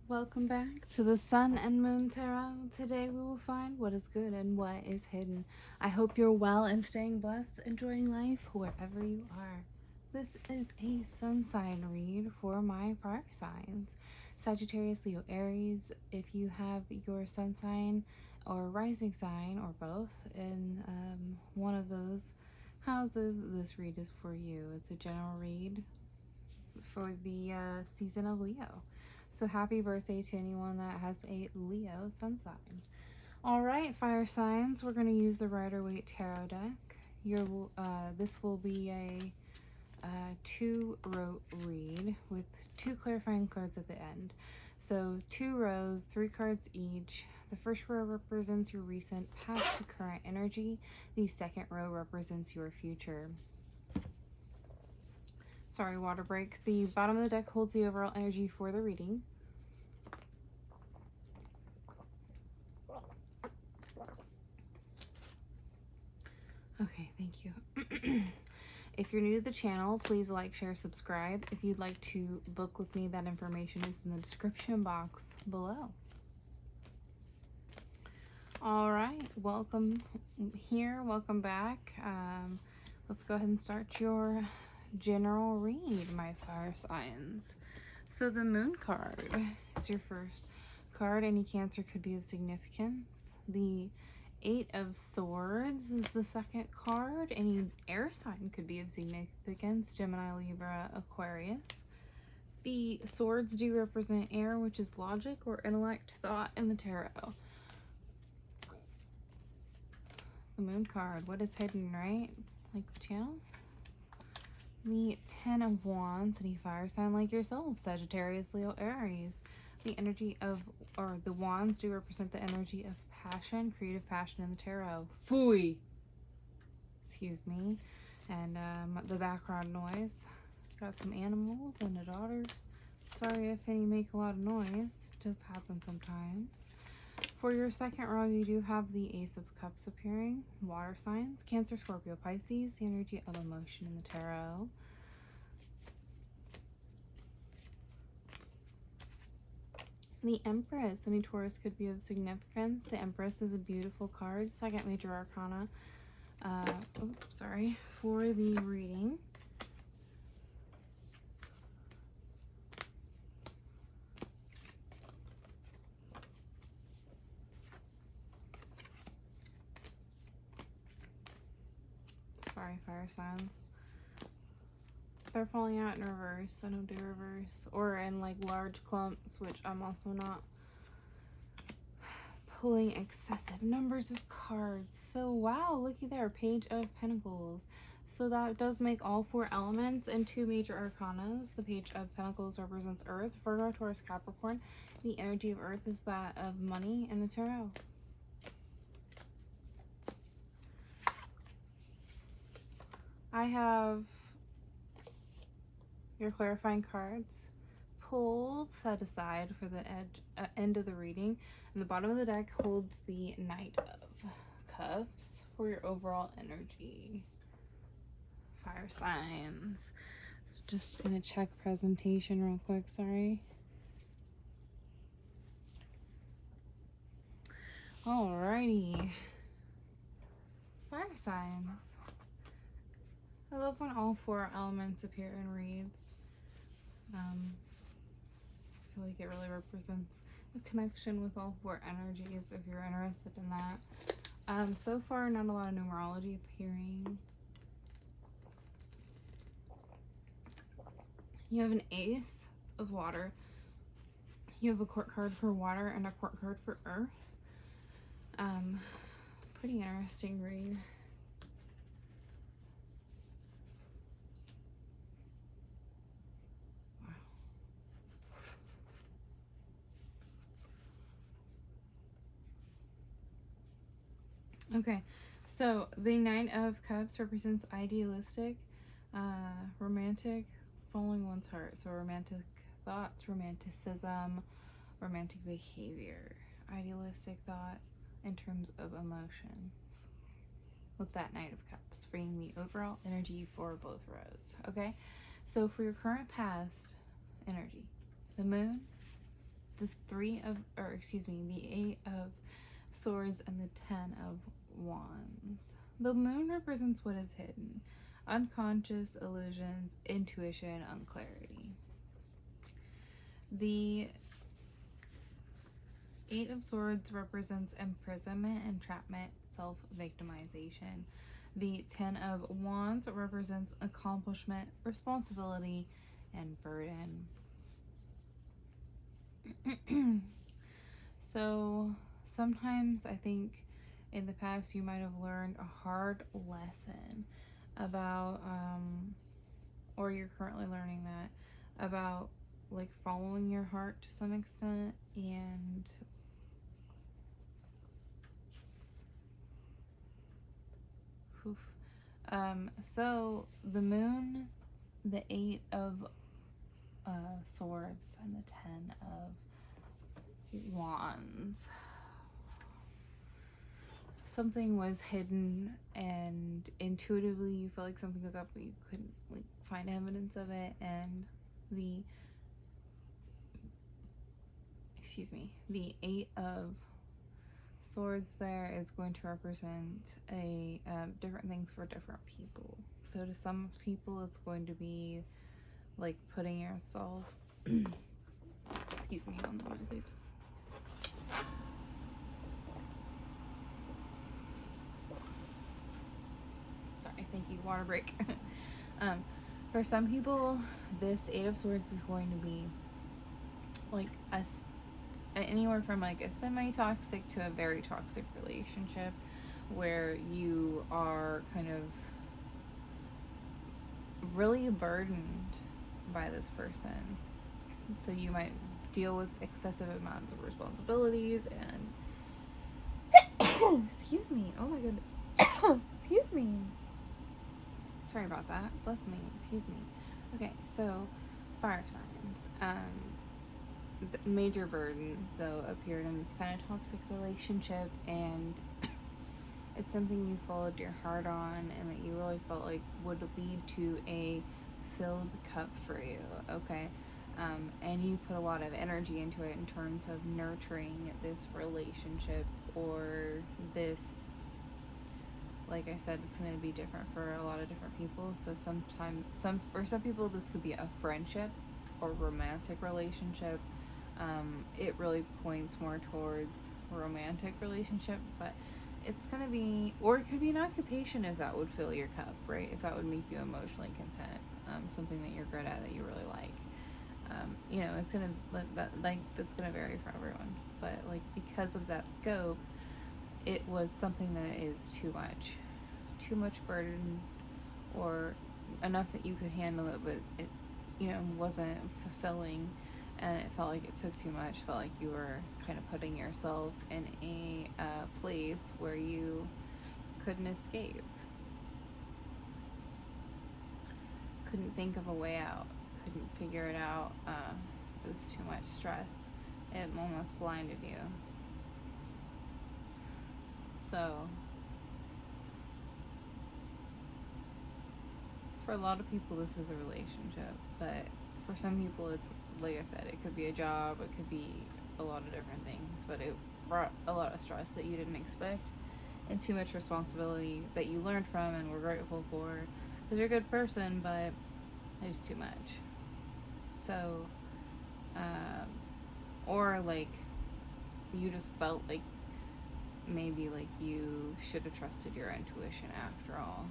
Welcome back to the Sun and Moon Tarot. Today we will find what is good and what is hidden. I hope you're well and staying blessed, enjoying life wherever you are. This is a sun sign read for my fire signs. Sagittarius, Leo, Aries. If you have your sun sign or rising sign or both in one of those houses, this read is for you. It's a general read for the season of Leo. So happy birthday to anyone that has a Leo sun sign. All right, fire signs. We're going to use the Rider-Waite Tarot deck. This will be a two-row read with two clarifying cards at the end. So 2 rows, 3 cards each. The first row represents your recent, past to current energy. The second row represents your future. Sorry, water break. The bottom of the deck holds the overall energy for the reading. Okay, thank you. If you're new to the channel, please like, share, subscribe. If you'd like to book with me, that information is in the description box below. All right, welcome here, welcome back. Let's go ahead and start your general read, my fire signs. So the Moon card is your first card. Any Cancer could be of significance. The 8 of Swords is the second card. Any air sign could be of significance. Gemini, Libra, Aquarius. The swords do represent air, which is logic or intellect, thought in the tarot. The Moon card, what is hidden, right? Like the channel? The 10 of Wands, any fire sign like yourself, Sagittarius, Leo, Aries. The energy of, or the wands do represent the energy of passion, creative passion in the tarot. Fooey! Excuse me. And the background noise. Got some animals and a daughter. Sorry if any make a lot of noise. It does happen sometimes. For your second row, you do have the Ace of Cups appearing. Water signs. Cancer, Scorpio, Pisces. The energy of emotion in the tarot. The Empress, any Taurus could be of significance. The Empress is a beautiful card, second major arcana, for the reading. Sorry, fire signs. They're falling out in reverse, so don't do reverse. Or in like large clumps, which I'm also not pulling excessive numbers of cards. So wow, looky there, Page of Pentacles. So that does make all 4 elements and 2 major arcanas. The Page of Pentacles represents Earth, Virgo, Taurus, Capricorn. The energy of Earth is that of money in the tarot. I have your clarifying cards pulled, set aside for the end of the reading. And the bottom of the deck holds the Knight of Cups for your overall energy. Fire signs. So just gonna check presentation real quick, sorry. Alrighty. Fire signs. I love when all 4 elements appear in reads. I feel like it really represents a connection with all 4 energies if you're interested in that. So far, not a lot of numerology appearing. You have an Ace of Water. You have a court card for water and a court card for earth. Pretty interesting read. Okay, so the Nine of Cups represents idealistic, romantic, following one's heart. So romantic thoughts, romanticism, romantic behavior, idealistic thought in terms of emotions. With that Knight of Cups, bringing the overall energy for both rows. Okay, so for your current past energy, the Moon, the Eight of Swords and the Ten of Wands. The moon represents what is hidden, unconscious illusions, intuition, unclarity. The Eight of Swords represents imprisonment, entrapment, self-victimization. The Ten of Wands represents accomplishment, responsibility, and burden. So sometimes I think in the past you might have learned a hard lesson about, or you're currently learning that, about like following your heart to some extent. And so the moon, the Eight of Swords, and the Ten of Wands. Something was hidden, and intuitively you felt like something was up, but you couldn't like find evidence of it. And the Eight of Swords there is going to represent a different things for different people. So to some people it's going to be like putting yourself excuse me, one moment please. Sorry, thank you, water break. For some people this Eight of Swords is going to be like anywhere from like a semi-toxic to a very toxic relationship where you are kind of really burdened by this person. So you might deal with excessive amounts of responsibilities and excuse me, oh my goodness. Excuse me, sorry about that, bless me, excuse me. Okay, so fire signs, major burden, so appeared in this kind of toxic relationship, and it's something you followed your heart on and that you really felt like would lead to a filled cup for you, okay? And you put a lot of energy into it in terms of nurturing this relationship, or this, like I said, it's going to be different for a lot of different people. So for some people this could be a friendship or romantic relationship. It really points more towards a romantic relationship, but it's going to be, or it could be an occupation if that would fill your cup, right? If that would make you emotionally content, something that you're good at, that you really like. It's going to, that's going to vary for everyone, but like because of that scope, it was something that is too much burden, or enough that you could handle it, but it, wasn't fulfilling, and it felt like it took too much, felt like you were kind of putting yourself in a place where you couldn't escape, couldn't think of a way out, couldn't figure it out. It was too much stress, it almost blinded you. So for a lot of people this is a relationship, but for some people it's, like I said, it could be a job, it could be a lot of different things, but it brought a lot of stress that you didn't expect, and too much responsibility that you learned from and were grateful for, because you're a good person, but there's too much. So or like you just felt like maybe like you should have trusted your intuition after all,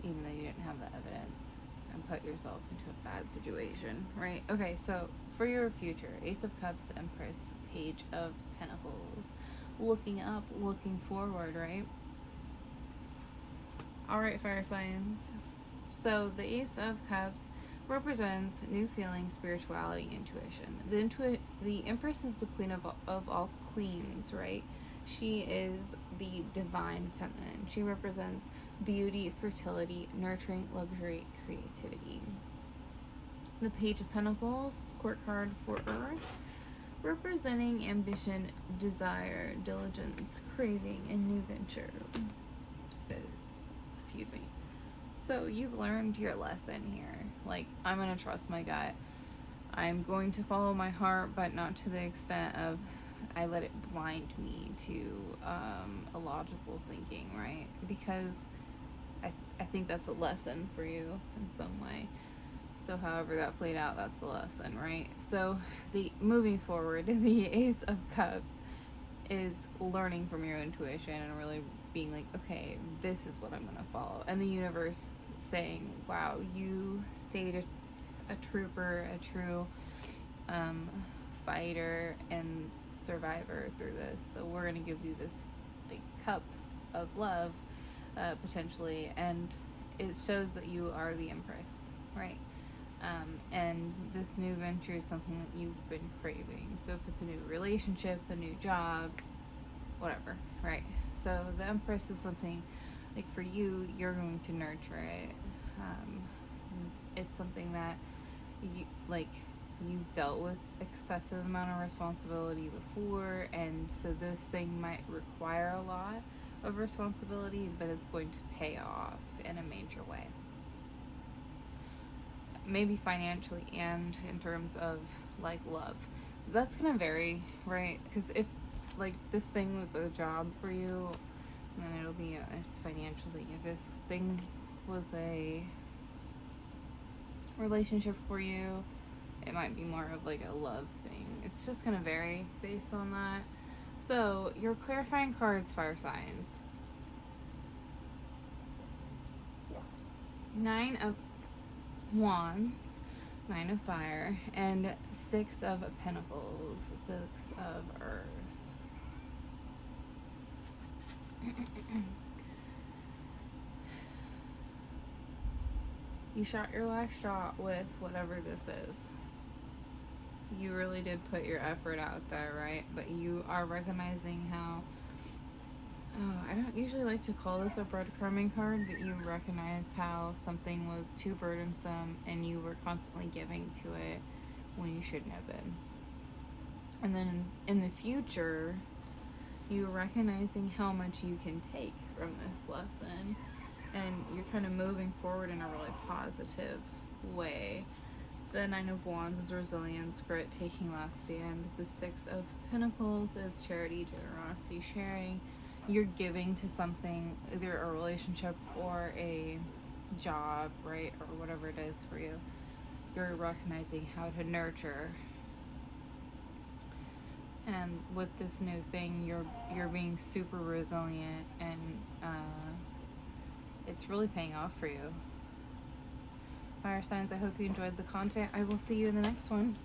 even though you didn't have the evidence, and put yourself into a bad situation, right? Okay, so for your future, Ace of Cups, Empress, Page of Pentacles, looking up, looking forward, right? All right, fire signs. So the Ace of Cups represents new feelings, spirituality, intuition. The Empress is the queen of all queens, right? She is the divine feminine. She represents beauty, fertility, nurturing, luxury, creativity. The Page of Pentacles, court card for Earth, representing ambition, desire, diligence, craving, and new venture. Excuse me. So you've learned your lesson here. Like, I'm going to trust my gut. I'm going to follow my heart, but not to the extent of I let it blind me to a logical thinking, right? Because I think that's a lesson for you in some way. So however that played out, that's a lesson, right? So the moving forward, the Ace of Cups is learning from your intuition and really being like, okay, this is what I'm going to follow. And the universe saying, wow, you stayed a trooper, a true fighter and survivor through this. So we're going to give you this like cup of love, potentially, and it shows that you are the Empress, right? And this new venture is something that you've been craving. So if it's a new relationship, a new job, whatever, right? So the Empress is something like for you, you're going to nurture it. It's something that you like. You've dealt with excessive amount of responsibility before, and so this thing might require a lot of responsibility, but it's going to pay off in a major way. Maybe financially and in terms of like love. That's gonna vary, right? Because if like this thing was a job for you, then it'll be a financial thing. If this thing was a relationship for you, it might be more of like a love thing. It's just gonna vary based on that. So your clarifying cards, fire signs. 9 of Wands, 9 of Fire, and 6 of Pentacles, 6 of Earth. You shot your last shot with whatever this is. You really did put your effort out there, right? But you are recognizing how, I don't usually like to call this a breadcrumbing card, but you recognize how something was too burdensome and you were constantly giving to it when you shouldn't have been. And then in the future, you're recognizing how much you can take from this lesson, and you're kind of moving forward in a really positive way. The 9 of Wands is resilience, grit, taking last stand. The 6 of Pentacles is charity, generosity, sharing. You're giving to something, either a relationship or a job, right? Or whatever it is for you. You're recognizing how to nurture. And with this new thing, you're being super resilient, and it's really paying off for you. Fire signs, I hope you enjoyed the content. I will see you in the next one.